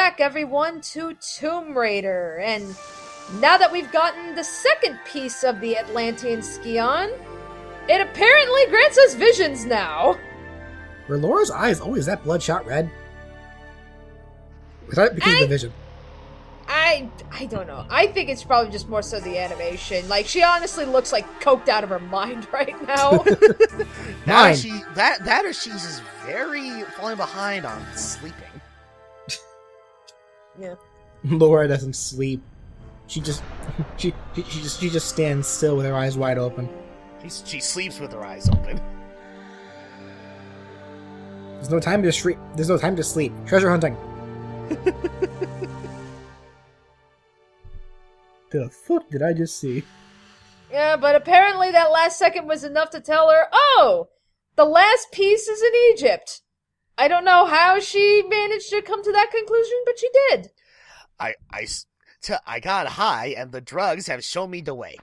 back, everyone, to Tomb Raider. And now that we've gotten the second piece of the Atlantean Scion, it apparently grants us visions now. Were Laura's eyes always that bloodshot red? Was that because of the vision? I don't know. I think it's probably just more so the animation. Like, she honestly looks like coked out of her mind right now. that or she's just very falling behind on sleeping. Yeah. Laura doesn't sleep. She just stands still with her eyes wide open. She sleeps with her eyes open. There's no time to sleep. There's no time to sleep. Treasure hunting. The fuck did I just see? Yeah, but apparently that last second was enough to tell her, oh, the last piece is in Egypt. I don't know how she managed to come to that conclusion, but she did. I got high, and the drugs have shown me the way.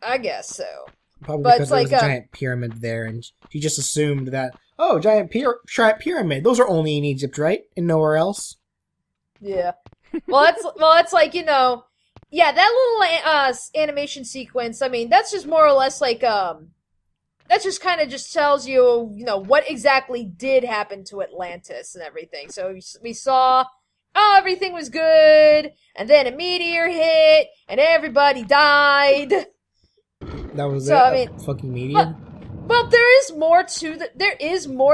I guess so. Probably but because there was a giant pyramid there, and she just assumed that, oh, giant pyramid, those are only in Egypt, right? And nowhere else? Yeah. Well, it's like, you know, yeah, that little animation sequence, I mean, that's just more or less like, that just kind of just tells you, you know, what exactly did happen to Atlantis and everything. So we saw, oh, everything was good, and then a meteor hit, and everybody died. That was so, it? I mean, fucking meteor? Well, there is more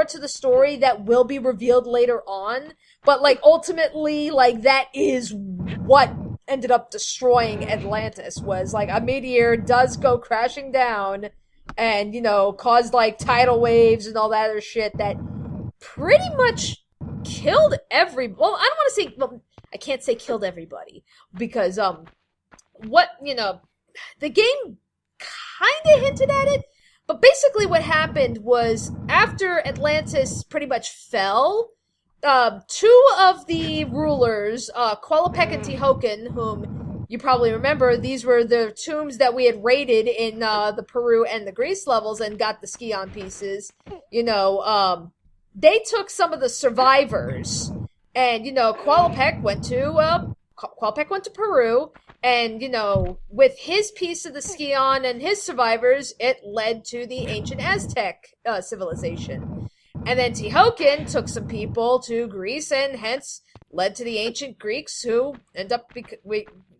to the story that will be revealed later on, but, like, ultimately, like, that is what ended up destroying Atlantis, was, like, a meteor does go crashing down and, you know, cause, like, tidal waves and all that other shit that pretty much killed well, I don't want to say, well, I can't say killed everybody, because, the game kind of hinted at it, but basically what happened was, after Atlantis pretty much fell, two of the rulers, Qualopec and Tihocan, whom you probably remember, these were the tombs that we had raided in the Peru and the Greece levels and got the Scion pieces, you know, they took some of the survivors, and, you know, Qualopec went to Peru, and, you know, with his piece of the Scion and his survivors, it led to the ancient Aztec civilization. And then Tihocan took some people to Greece, and hence led to the ancient Greeks, who end up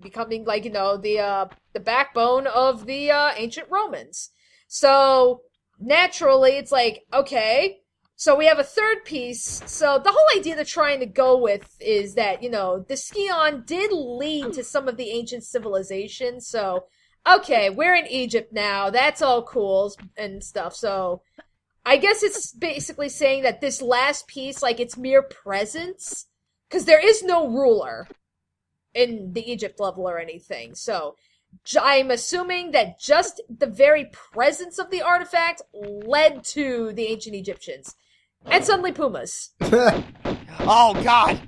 becoming, like, you know, the backbone of the ancient Romans. So, naturally, it's like, okay, so we have a third piece. So the whole idea they're trying to go with is that, you know, the Scion did lead to some of the ancient civilizations. So, okay, we're in Egypt now. That's all cool and stuff. So I guess it's basically saying that this last piece, like, it's mere presence, because there is no ruler in the Egypt level or anything. So I'm assuming that just the very presence of the artifact led to the ancient Egyptians. And suddenly Pumas. Oh, God!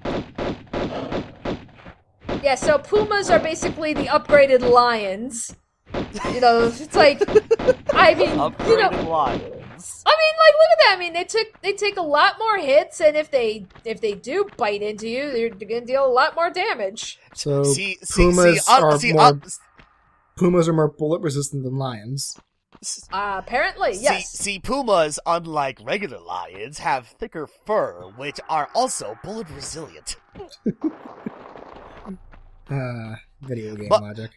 Yeah, so Pumas are basically the upgraded lions. You know, it's like, I mean, upgraded, you know, lions. I mean, like, look at that. I mean, they take a lot more hits, and if they do bite into you, they're gonna deal a lot more damage. So Pumas are more bullet resistant than lions. Apparently, yes. See, pumas, unlike regular lions, have thicker fur, which are also bullet resilient. Video game logic.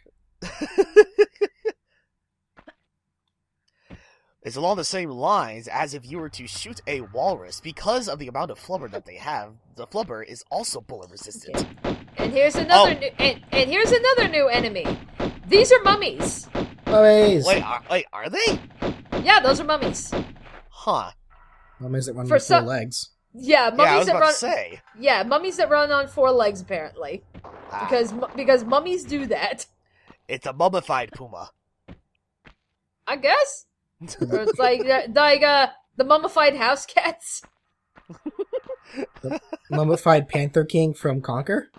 It's along the same lines as if you were to shoot a walrus. Because of the amount of flubber that they have, the flubber is also bullet resistant. Okay. And here's another here's another new enemy. These are mummies. Mummies. Wait, are they? Yeah, those are mummies. Huh. Mummies that run on four legs. Yeah, mummies I was that about run. To say. Yeah, mummies that run on four legs apparently, because mummies do that. It's a mummified puma. I guess. Or it's like the mummified house cats. The mummified Panther King from Conquer.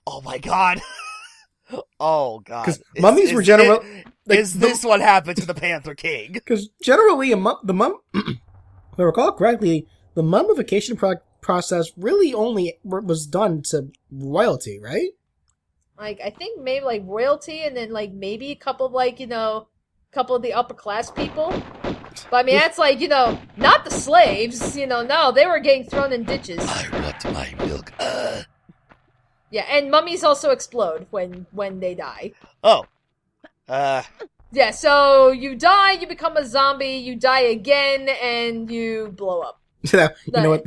Oh my god. Oh god. Because mummies were generally... Is this what happened to the Panther King? Because generally, if I recall correctly, the mummification process really only was done to royalty, right? Like, I think maybe, like, royalty and then, like, maybe a couple of, like, couple of the upper class people. But, I mean, that's, like, not the slaves, no, they were getting thrown in ditches. I want my milk. Yeah, and mummies also explode when they die. Oh. Yeah, so you die, you become a zombie, you die again, and you blow up. You know what?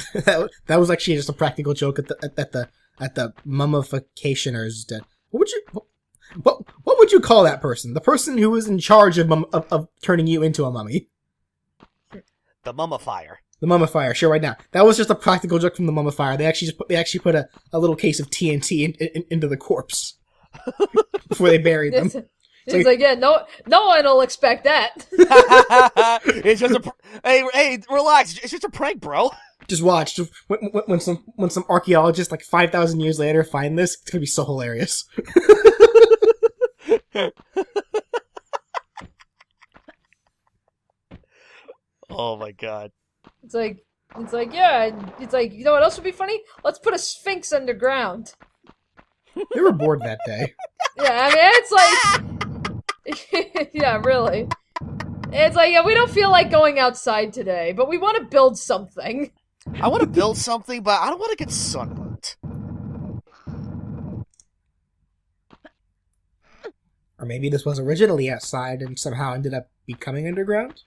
That was actually just a practical joke at the mummificationers. What would you call that person? The person who was in charge of turning you into a mummy? The mummifier. The mummifier. Sure, right now. That was just a practical joke from the mummifier. They actually put a little case of TNT into the corpse before they buried them. It's like, yeah, no one will expect that. It's just hey, relax. It's just a prank, bro. Just watch. When some archaeologists, like 5,000 years later, find this, it's gonna be so hilarious. Oh my god. It's like, yeah, it's like, you know what else would be funny? Let's put a sphinx underground. They were bored that day. Yeah, I mean, it's like... yeah, really. It's like, yeah, we don't feel like going outside today, but we want to build something. I want to build something, but I don't want to get sunburnt. Or maybe this was originally outside and somehow ended up becoming underground?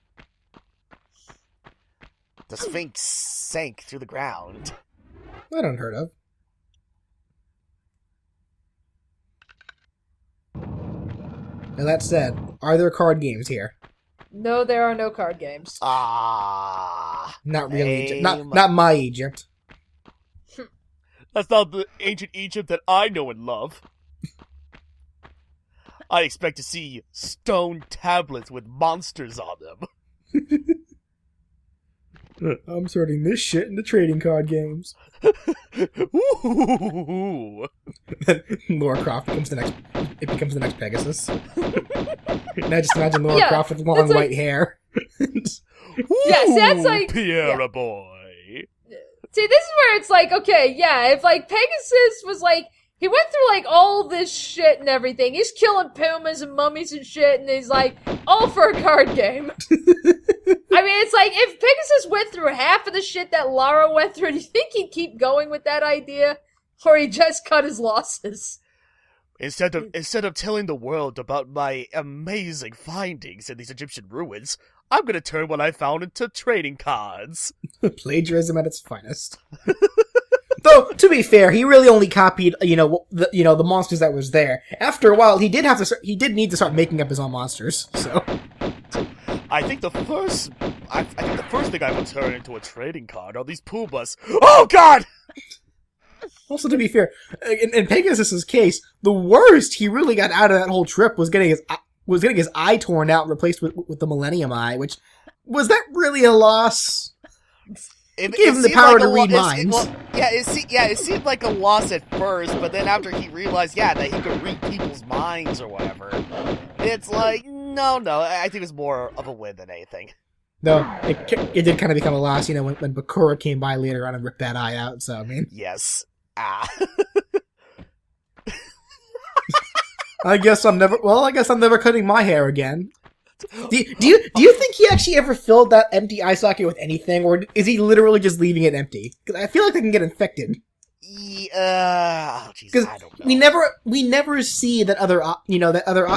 The Sphinx sank through the ground. Not unheard of. Now that said, are there card games here? No, there are no card games. Not really Egypt. Not my Egypt. That's not the ancient Egypt that I know and love. I expect to see stone tablets with monsters on them. I'm sorting this shit into trading card games. Ooh. Laura Croft becomes the next Pegasus. Now just imagine Laura Croft with long white hair. Yes, that's like Pierre boy. See, this is where it's like, okay, yeah, if like Pegasus was like, he went through like all this shit and everything. He's killing pumas and mummies and shit, and he's like, all for a card game. I mean, it's like, if Pegasus went through half of the shit that Lara went through, do you think he'd keep going with that idea? Or he just cut his losses? Instead of telling the world about my amazing findings in these Egyptian ruins, I'm gonna turn what I found into trading cards. Plagiarism at its finest. Though, to be fair, he really only copied, the monsters that was there. After a while, he did need to start making up his own monsters. So, I think the first thing I would turn into a trading card are these pumas. Oh God! Also, to be fair, in Pegasus's case, the worst he really got out of that whole trip was getting his eye torn out and replaced with the Millennium Eye. Which was that really a loss? It gave him the power to read minds. It seemed like a loss at first, but then after he realized, that he could read people's minds or whatever, it's like, no, I think it was more of a win than anything. No, it did kind of become a loss, when Bakura came by later on and ripped that eye out, so, I mean... Yes. I guess I'm never cutting my hair again. Do you think he actually ever filled that empty eye socket with anything, or is he literally just leaving it empty? Because I feel like they can get infected. Because I don't know. We never see that other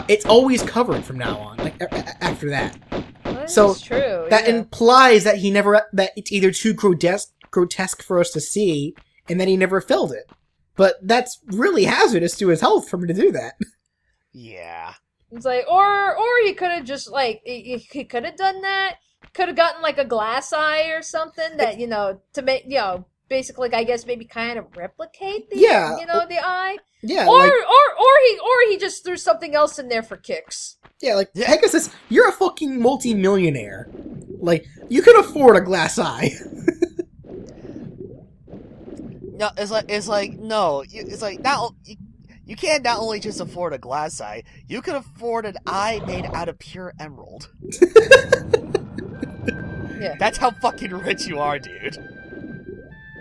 it's always covered from now on, like after that. That's true. That implies that that it's either too grotesque for us to see, and that he never filled it. But that's really hazardous to his health for him to do that. Yeah. It's like, or he could have just like he could have done that. Could have gotten like a glass eye or something that to make basically I guess maybe kind of replicate the the eye. Yeah. Or he just threw something else in there for kicks. Yeah, like Pegasus, you're a fucking multi-millionaire. Like you can afford a glass eye. No, you can't not only just afford a glass eye, you can afford an eye made out of pure emerald. Yeah. That's how fucking rich you are, dude.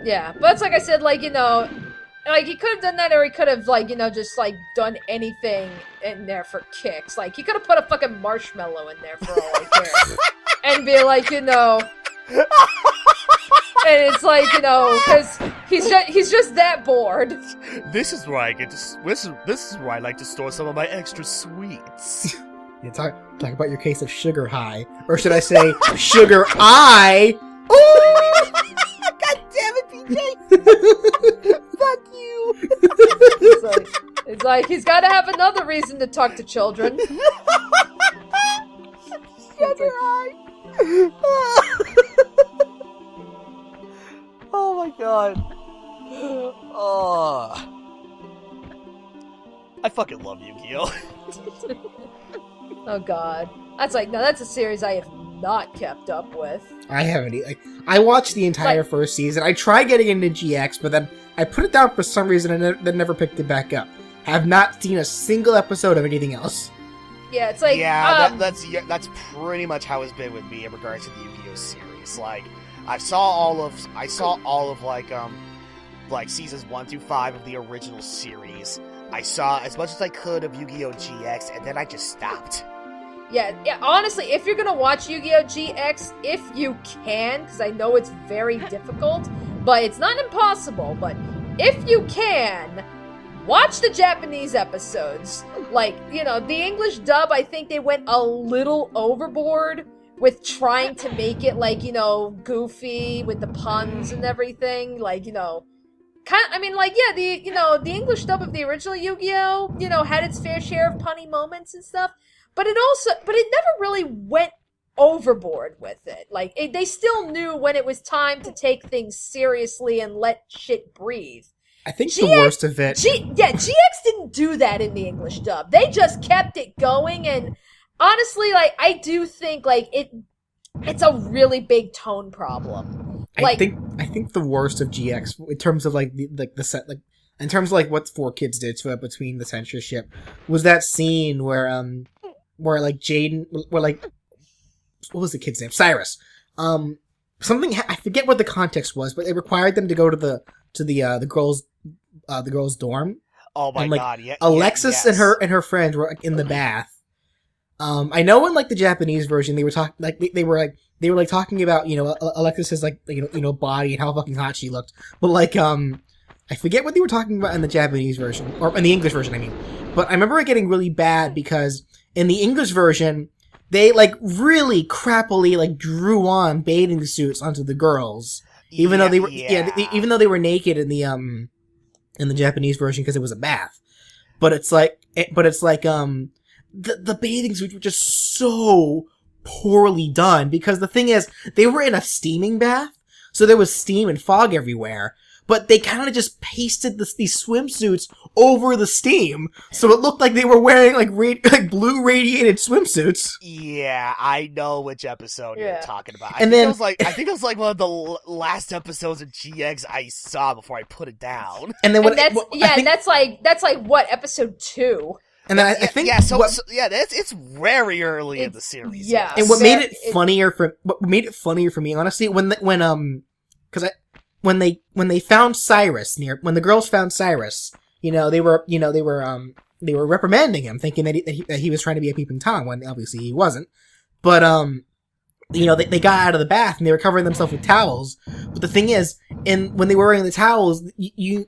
Yeah, but it's like I said, like, like, he could have done that, or he could have, like, just, like, done anything in there for kicks. Like, he could have put a fucking marshmallow in there for all I care. And be like, and it's like, because he's just that bored. This is where I get to. This is where I like to store some of my extra sweets. You talk about your case of sugar high, or should I say, sugar eye? Ooh! God damn it, PJ! Fuck you! It's like he's got to have another reason to talk to children. Sugar eye. Oh my god. Oh. I fucking love Yu-Gi-Oh! Oh god. That's a series I have not kept up with. I haven't. I watched the entire first season. I tried getting into GX, but then I put it down for some reason and then never picked it back up. Have not seen a single episode of anything else. Yeah, it's like that's pretty much how it's been with me in regards to the Yu-Gi-Oh series. Like, I saw all of seasons 1 through 5 of the original series. I saw as much as I could of Yu-Gi-Oh GX, and then I just stopped. Yeah, honestly, if you're gonna watch Yu-Gi-Oh! GX, if you can, because I know it's very difficult, but it's not impossible, but if you can, watch the Japanese episodes. Like, the English dub, I think they went a little overboard with trying to make it, like, goofy with the puns and everything. Like, the English dub of the original Yu-Gi-Oh! Had its fair share of punny moments and stuff. But it never really went overboard with it. Like, they still knew when it was time to take things seriously and let shit breathe. I think the worst of it... GX didn't do that in the English dub. They just kept it going, and honestly, like, I do think, like, it's a really big tone problem. Like, I think the worst of GX, in terms of, in terms of, like, what 4Kids did to it between the censorship, was that scene where like Jaden, what was the kid's name? Cyrus. Something I forget what the context was, but it required them to go to the girls' dorm. Oh my god! Yeah. Alexis yes. and her friends were in the bath. I know in like the Japanese version they were talking they were talking about Alexis's body and how fucking hot she looked, but I forget what they were talking about in the Japanese version or in the English version. I mean, but I remember it getting really bad because in the English version, they, really crappily, drew on bathing suits onto the girls. Even though they were, even though they were naked in the Japanese version because it was a bath. But the bathing suits were just so poorly done because the thing is, they were in a steaming bath, so there was steam and fog everywhere. But they kind of just pasted these swimsuits over the steam, so it looked like they were wearing blue radiated swimsuits. Yeah, I know which episode you're talking about. I think it was one of the last episodes of GX I saw before I put it down. And then that's what, episode 2. And then I think it's very early in the series. Yeah, and what made it funnier for me, honestly, when they found Cyrus when the girls found Cyrus, they were reprimanding him, thinking that he was trying to be a peeping Tom when obviously he wasn't. But they got out of the bath and they were covering themselves with towels. But the thing is, when they were wearing the towels,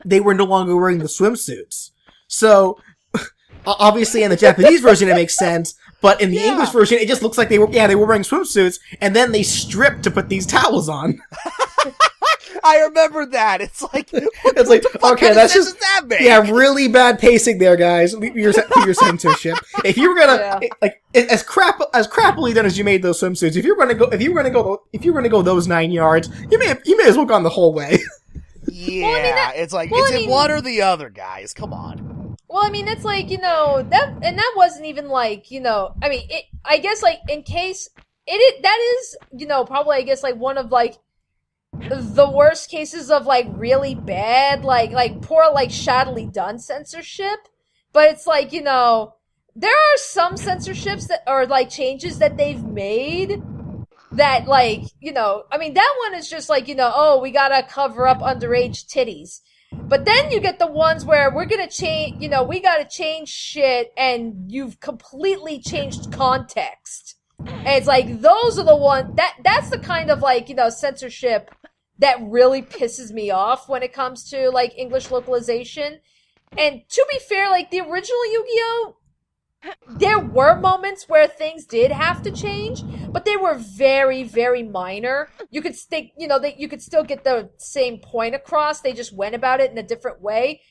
they were no longer wearing the swimsuits. So obviously in the Japanese version it makes sense, but in the English version it just looks like they were wearing swimsuits and then they stripped to put these towels on. I remember that. It's like okay, that's just really bad pacing there, guys. Your censorship. If you were gonna as crappily done as you made those swimsuits, if you're gonna go those 9 yards, you may as well gone the whole way. Yeah, it's one or the other, guys. Come on. Well, I mean, that's that wasn't even I mean, I guess in case that is probably I guess one of the worst cases of really bad poor shoddily done censorship. But it's there are some censorships that are changes that they've made that, like, I mean, that one is just like, oh, we gotta cover up underage titties. But then you get the ones where we're gonna change, we gotta change shit, and you've completely changed context. And it's like, those are the ones, that's the kind of, like, censorship that really pisses me off when it comes to, like, English localization. And to be fair, like, the original Yu-Gi-Oh!, there were moments where things did have to change, but they were very, very minor. You could stick, you could still get the same point across. They just went about it in a different way.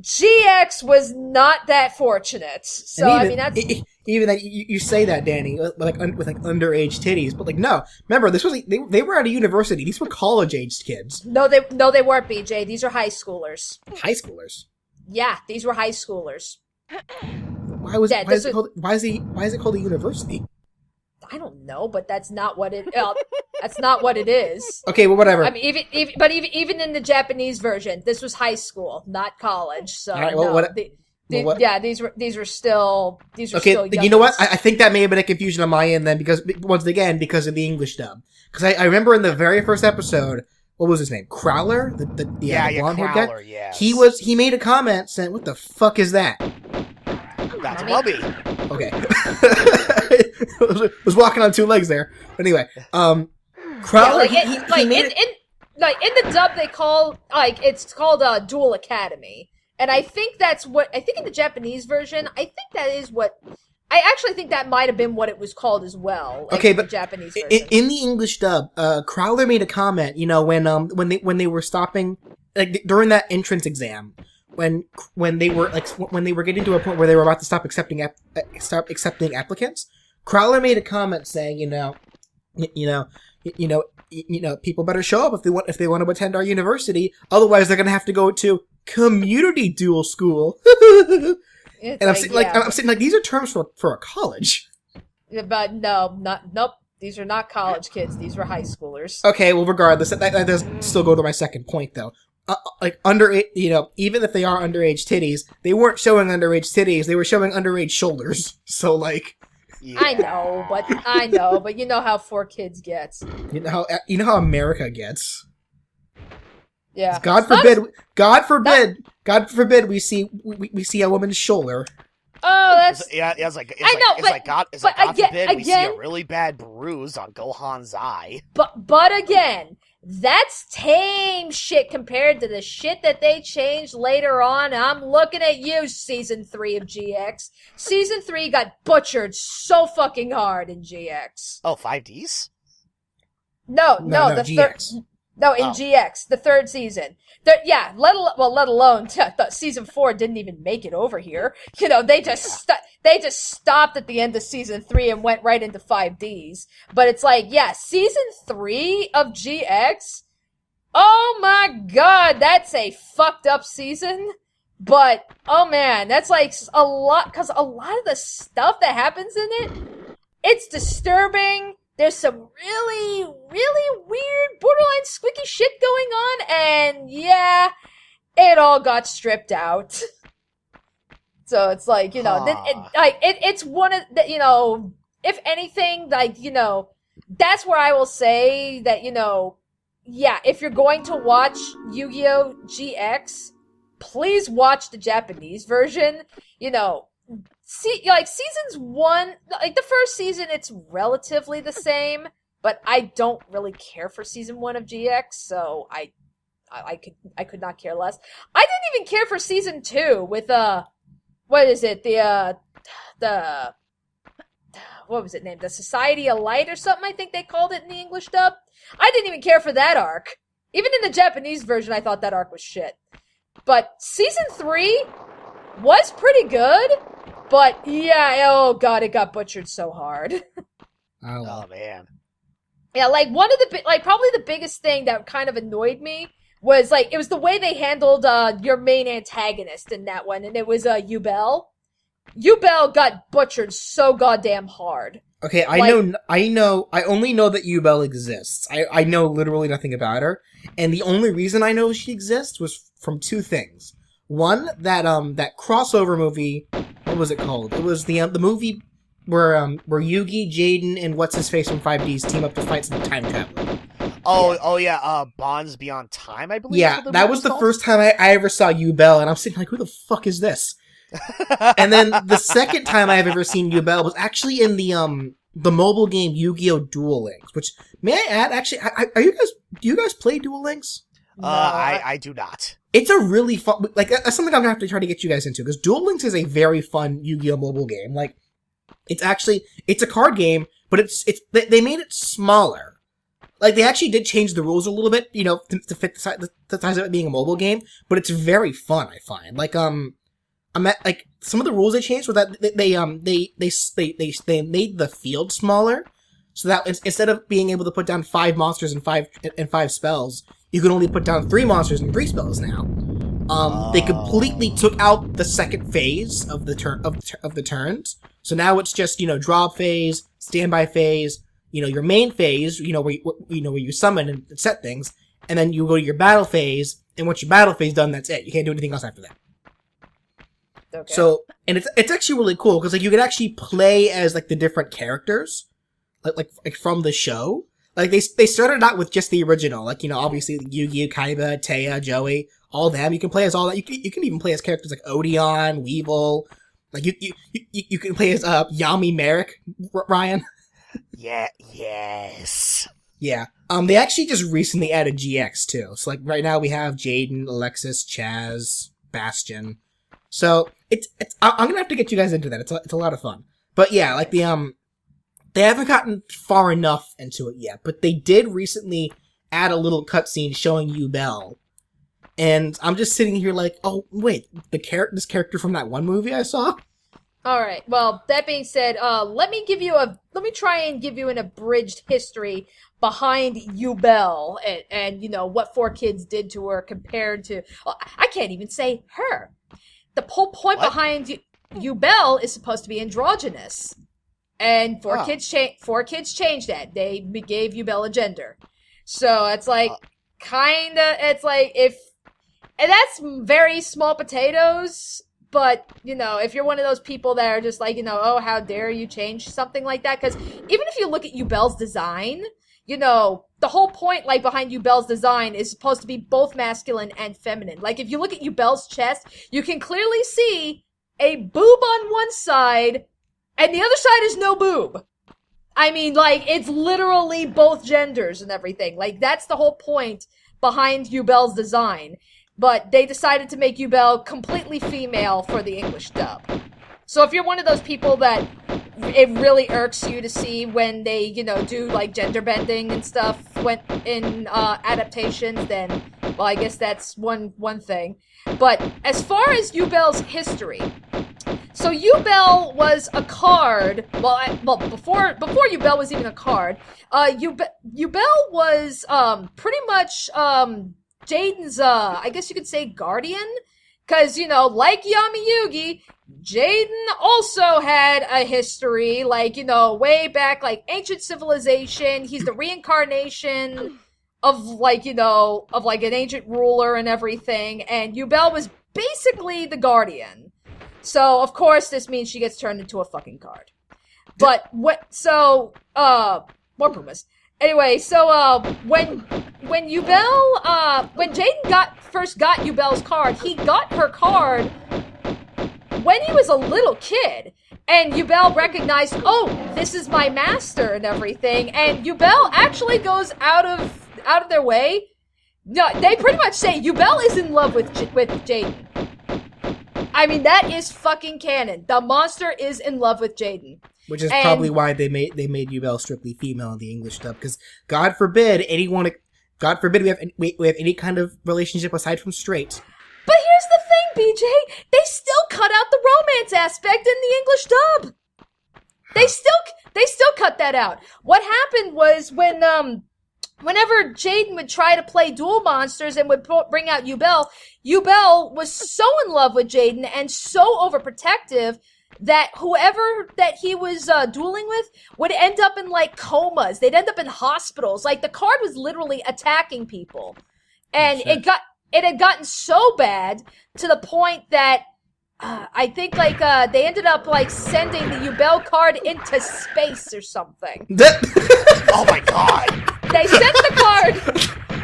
GX was not that fortunate. So even, I mean, that's even that you say that, Danny, with underage titties, but like no, remember this was they were at a university. These were college aged kids. No, they weren't, BJ. These are high schoolers. High schoolers. Yeah, these were high schoolers. Why is it called a university? I don't know, but that's not what it. That's not what it is. Okay, well, whatever. I mean, even in the Japanese version, this was high school, not college. So all right, well, no, yeah, these were still okay. Still you know what? I think that may have been a confusion on my end then, because once again, because of the English dub. Because I remember in the very first episode, what was his name? Crowler, the blonde haired guy. Yes. He made a comment saying, "What the fuck is that?" That's Bubby. Okay. was walking on two legs there. Anyway, Crowler, he made in the dub they call it's called Dual Academy, and I think in the Japanese version I actually think that might have been what it was called as well. Okay, but but the Japanese version. in the English dub, Crowler made a comment. When they were stopping, like during that entrance exam. When they were getting to a point where they were about to stop accepting applicants, Crowler made a comment saying, people better show up if they want to attend our university. Otherwise, they're gonna have to go to community dual school. And I'm saying like these are terms for a college. But nope. These are not college kids. These were high schoolers. Okay, well, regardless, that does still go to my second point though. Even if they are underage titties, they weren't showing underage titties. They were showing underage shoulders. So, like, yeah. I know, but you know how 4Kids gets. You know how America gets. Yeah. God forbid, we see a woman's shoulder. Oh, that's God forbid we see a really bad bruise on Gohan's eye. But again, that's tame shit compared to the shit that they changed later on. I'm looking at you, Season 3 of GX. Season 3 got butchered so fucking hard in GX. Oh, 5Ds? No, the GX. GX, the third season. Let alone season 4 didn't even make it over here. They just stopped at the end of season 3 and went right into 5Ds. But it's like, season 3 of GX. Oh my god, that's a fucked up season. But oh man, that's like a lot, because a lot of the stuff that happens in it, it's disturbing. There's some really, really weird, borderline squeaky shit going on, and it all got stripped out. So it's like, it's one of the, if anything, that's where I will say that, if you're going to watch Yu-Gi-Oh! GX, please watch the Japanese version. Seasons 1, the first season, it's relatively the same, but I don't really care for season 1 of GX, so I could not care less. I didn't even care for season 2 with what is it? What was it named? The Society of Light or something, I think they called it in the English dub. I didn't even care for that arc. Even in the Japanese version, I thought that arc was shit. But season 3 was pretty good. But oh god, it got butchered so hard. Oh man. Yeah, one of the probably the biggest thing that kind of annoyed me was it was the way they handled your main antagonist in that one, and it was Yubel. Yubel got butchered so goddamn hard. Okay, I only know that Yubel exists. I know literally nothing about her, and the only reason I know she exists was from two things. One, that crossover movie. What was it called? It was the movie where Yugi, Jaden, and what's his face from 5Ds team up to fight some time traveler. Oh yeah, Bonds Beyond Time, I believe. Yeah, that was the first time I ever saw Yubel, and I'm sitting like, who the fuck is this? And then the second time I've ever seen Yubel was actually in the mobile game Yu-Gi-Oh! Duel Links, which, may I add, actually, do you guys play Duel Links? No, I do not. It's a really fun, like, that's something I'm gonna have to try to get you guys into, because Duel Links is a very fun Yu-Gi-Oh! Mobile game. Like, it's a card game, but they made it smaller. Like, they actually did change the rules a little bit, to fit the size of it being a mobile game, but it's very fun, I find. Like, some of the rules they changed were that they made the field smaller, so that instead of being able to put down 5 monsters and five spells, you can only put down 3 monsters and 3 spells now. They completely took out the second phase of the turns, so now it's just drop phase, standby phase, your main phase, where you summon and set things, and then you go to your battle phase, and once your battle phase done, that's it. You can't do anything else after that. Okay. So, and it's actually really cool, because, like, you could actually play as, like, the different characters, like from the show. Like, they started out with just the original, like, obviously, Yu-Gi-Oh!, Kaiba, Taya, Joey, all them. You can play as all that. You can even play as characters like Odeon, Weevil. Like, you can play as, Yami Merrick, Ryan. Yeah, yes. Yeah. They actually just recently added GX too. So like right now we have Jaden, Alexis, Chaz, Bastion. So I'm gonna have to get you guys into that. It's a lot of fun. But yeah, like they haven't gotten far enough into it yet. But they did recently add a little cutscene showing Yubel. And I'm just sitting here like, oh wait, this character from that one movie I saw? All right. Well, that being said, let me try and give you an abridged history behind Yubel and what 4Kids did to her compared to. Well, I can't even say her. The whole point behind Yubel is supposed to be androgynous, and 4Kids changed that. They gave Yubel a gender, so it's like and that's very small potatoes. But, if you're one of those people that are just like, oh, how dare you change something like that? Because even if you look at Yubel's design, the whole point, like, behind Yubel's design is supposed to be both masculine and feminine. Like, if you look at Yubel's chest, you can clearly see a boob on one side, and the other side is no boob. I mean, like, it's literally both genders and everything. Like, that's the whole point behind Yubel's design. But they decided to make Yubel completely female for the English dub. So if you're one of those people that it really irks you to see when they, do, like, gender bending and stuff in adaptations, then, well, I guess that's one thing. But as far as Yubel's history, so Yubel was a card, before Yubel was even a card, Yubel was pretty much Jaden's, I guess you could say guardian, because, like Yami Yugi, Jaden also had a history, like, way back, like, ancient civilization. He's the reincarnation of, like, an ancient ruler and everything, and Yubel was basically the guardian. So, of course, this means she gets turned into a fucking card. But, more Pumas. Anyway, so, when Jaden first got Yubel's card, he got her card when he was a little kid. And Yubel recognized, oh, this is my master and everything. And Yubel actually goes out of their way. No, they pretty much say Yubel is in love with Jaden. I mean, that is fucking canon. The monster is in love with Jaden. Which is probably why they made Yubel strictly female in the English dub, because God forbid we have any kind of relationship aside from straight. But here's the thing, BJ. They still cut out the romance aspect in the English dub. They still cut that out. What happened was whenever Jaden would try to play Duel Monsters and would bring out Yubel was so in love with Jaden and so overprotective that whoever that he was dueling with would end up in, like, comas. They'd end up in hospitals. Like, the card was literally attacking people. And it had gotten so bad to the point that I think like they ended up like sending the Yubel card into space or something. Oh my god! They sent the card.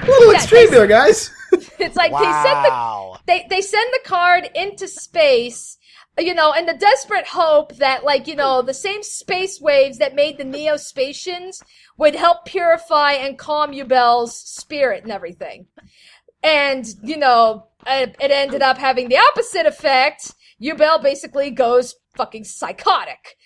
A little extreme there, guys. It's like Wow. they send the card into space, you know, in the desperate hope that, like, you know, the same space waves that made the Neo-Spatians would help purify and calm Yubel's spirit and everything. And, you know, it ended up having the opposite effect. Yubel basically goes fucking psychotic.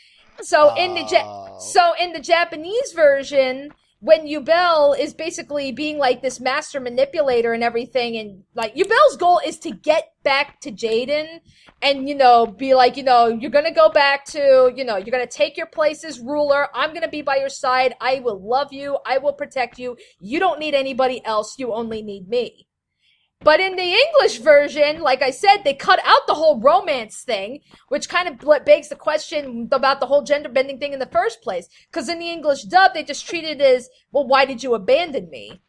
So in the Japanese version, when Yubel is basically being like this master manipulator and everything, and like Yubel's goal is to get back to Jaden and, you know, be like, you know, you're gonna go back to, you know, you're gonna take your place as ruler. I'm gonna be by your side. I will love you. I will protect you. You don't need anybody else. You only need me. But in the English version, like I said, they cut out the whole romance thing, which kind of begs the question about the whole gender bending thing in the first place. Because in the English dub, they just treated it as, well, why did you abandon me?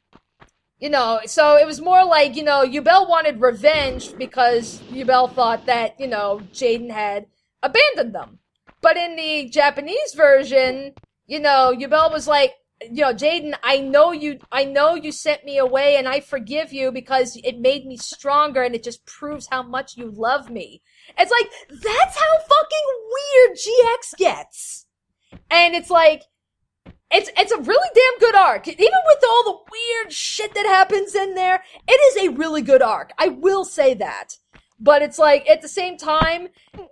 You know, so it was more like, you know, Yubel wanted revenge because Yubel thought that, you know, Jaden had abandoned them. But in the Japanese version, you know, Yubel was like, you know, Jaden, I know you sent me away and I forgive you because it made me stronger and it just proves how much you love me. It's like, that's how fucking weird GX gets. And it's like, it's a really damn good arc. Even with all the weird shit that happens in there, it is a really good arc. I will say that. But it's like, at the same time,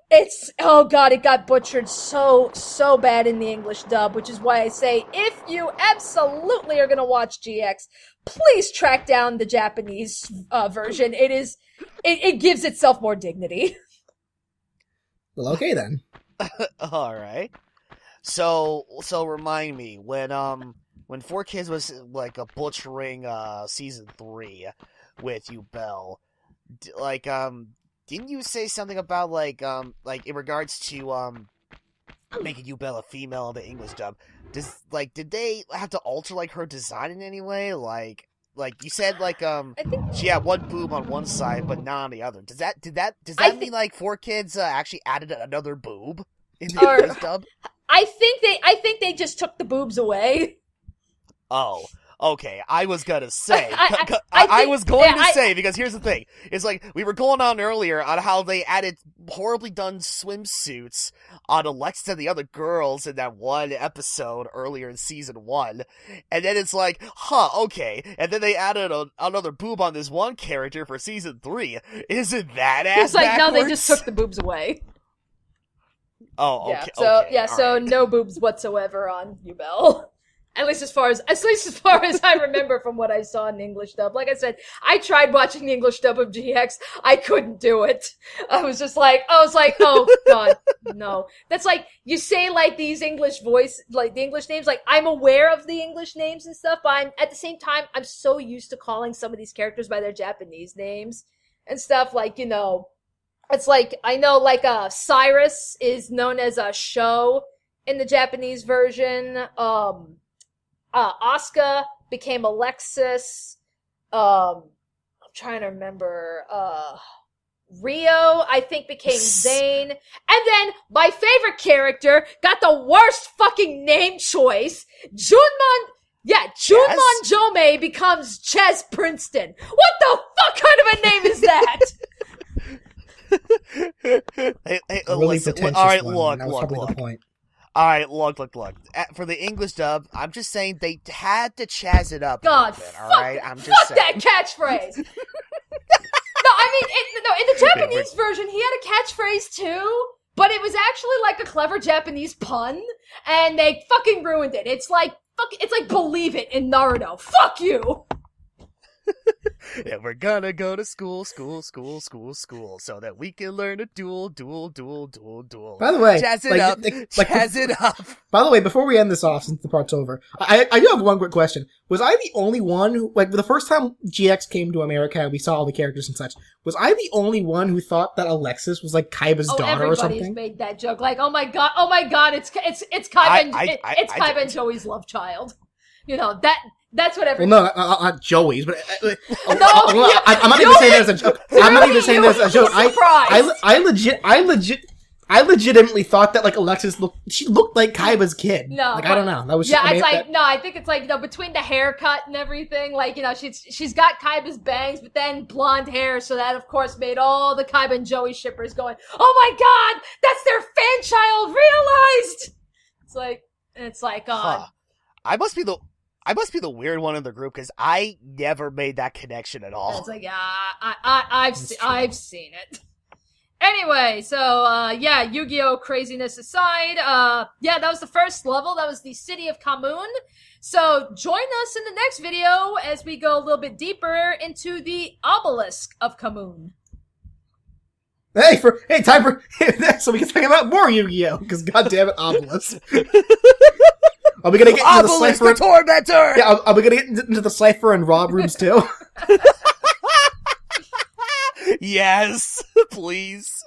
it's, oh god, it got butchered so bad in the English dub, which is why I say, if you absolutely are gonna watch GX, please track down the Japanese version. It gives itself more dignity. Well, okay then. Alright. So remind me, when 4Kids was, like, butchering, Season 3 with Yubel, like, didn't you say something about, like, in regards to, making Yubel a female in the English dub? Did they have to alter, like, her design in any way? Like, you said, like, she had one boob on one side, but not on the other. Does that mean, like, 4Kids, actually added another boob in the English dub? I think they just took the boobs away. Oh. Okay, I was gonna say, I was going to say, because here's the thing. It's like, we were going on earlier on how they added horribly done swimsuits on Alexis and the other girls in that one episode earlier in Season 1. And then it's like, okay. And then they added another boob on this one character for Season 3. Isn't that ass It's like, backwards? no, they just took the boobs away. Oh, okay. So no boobs whatsoever on Yubel. At least as far as I remember from what I saw in the English dub. Like I said, I tried watching the English dub of GX. I couldn't do it. I was like, oh god, no. That's like, you say like these English like the English names, like I'm aware of the English names and stuff, but at the same time, I'm so used to calling some of these characters by their Japanese names and stuff, like, you know, it's like, I know like, Cyrus is known as a Sho in the Japanese version, Asuka became Alexis. I'm trying to remember. Rio, I think, became Zane. And then my favorite character got the worst fucking name choice. Junmon Jome becomes Ches Princeton. What the fuck kind of a name is that? hey, Really listen, pretentious all right, one. That was look. probably the point. Alright, look. For the English dub, I'm just saying they had to chazz it up God, a little bit, fuck, alright? I'm just fuck saying. that catchphrase! No, I mean, in the Japanese version, he had a catchphrase too, but it was actually like a clever Japanese pun, and they fucking ruined it. It's like, believe it in Naruto. Fuck you! Yeah, we're gonna go to school, so that we can learn a duel. By the way, Jazz it like, up, jazz it up. By the way, before we end this off, since the part's over, I do have one quick question. Was I the only one who, like, the first time GX came to America and we saw all the characters and such, was I the only one who thought that Alexis was like Kaiba's daughter or something? Everybody's made that joke. Like, oh my god, it's Kaiba and Joey's love child. You know, That's what Well, every. no, not Joey's, but I'm not even Joey? saying that as a joke. I'm not even saying that as a joke. Surprised. I legitimately thought that like Alexis looked like Kaiba's kid. No, like I don't know. That was yeah. I mean, It's like no. I think it's like between the haircut and everything, like she's got Kaiba's bangs, but then blonde hair, so that of course made all the Kaiba and Joey shippers going, "Oh my god, that's their fan child realized." It's like Huh. I must be the weird one in the group because I never made that connection at all. It's like I've seen it. Anyway, so Yu-Gi-Oh! Craziness aside, that was the first level. That was the City of Khamoon. So join us in the next video as we go a little bit deeper into the Obelisk of Khamoon. Time for so we can talk about more Yu-Gi-Oh! Because goddamn it, Obelisk. Are we gonna get into the Obelisk Cypher? the Tormentor! Yeah, are we gonna get into the Cypher and Rob rooms too? Yes, please.